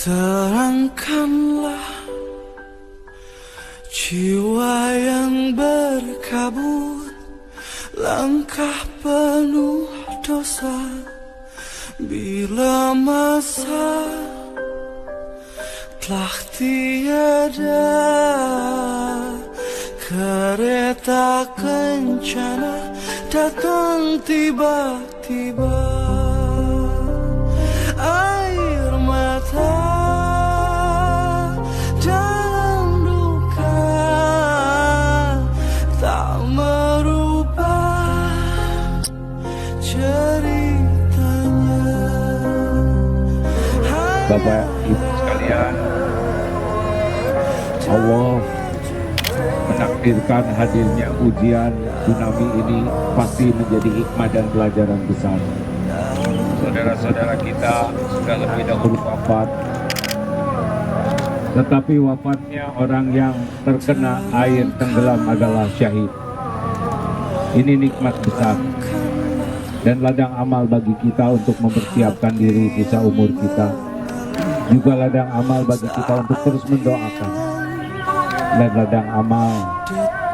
Terangkanlah jiwa yang berkabut, langkah penuh dosa. Bila masa telah tiada, kereta kencana datang tiba-tiba. Air mata dalam luka tak merubah ceritanya. Bapak Ibu sekalian, Allah menakdirkan hadirnya ujian tsunami ini pasti menjadi hikmah dan pelajaran besar. Saudara-saudara kita sudah lebih dahulu wafat, tetapi wafatnya orang yang terkena air tenggelam adalah syahid. Ini nikmat besar dan ladang amal bagi kita untuk mempersiapkan diri sisa umur kita. Juga ladang amal bagi kita untuk terus mendoakan, dan ladang amal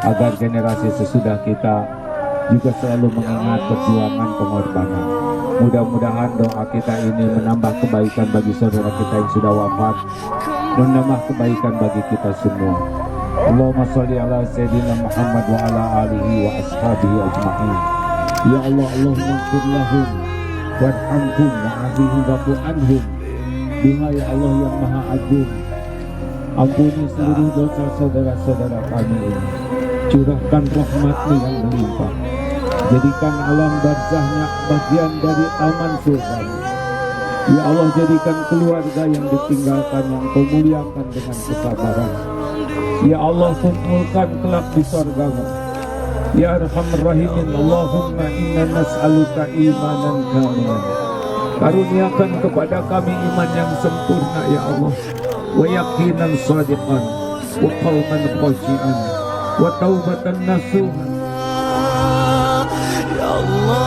agar generasi sesudah kita juga selalu mengingat perjuangan pengorbanan. Mudah-mudahan doa kita ini menambah kebaikan bagi saudara kita yang sudah wafat, menambah kebaikan bagi kita semua. Allahumma sholli ala Sayyidina Muhammad wa ala alihi wa ashabihi ajma'in. Ya Allah, Allahumma ighfir lahum warhamhum wa'afihim wa'fu anhum. Duha ya Allah yang Maha Agung, ampuni seluruh dosa saudara-saudara kami ini. Curahkan rahmat-Mu yang melimpah. Jadikan alam barzahnya bagian dari taman surga. Ya Allah, jadikan keluarga yang ditinggalkan yang Kau muliakan dengan kesabaran. Ya Allah, kumpulkan kelak di surga-Mu. Ya Arhamar Rahimin, Allahumma inna nas'aluka imanan kamilan. Karuniakan kepada kami iman yang sempurna ya Allah, wa yaqinan shadiqan, wa qalban khashi'an, wa taubatan nasuhan. Ya Allah.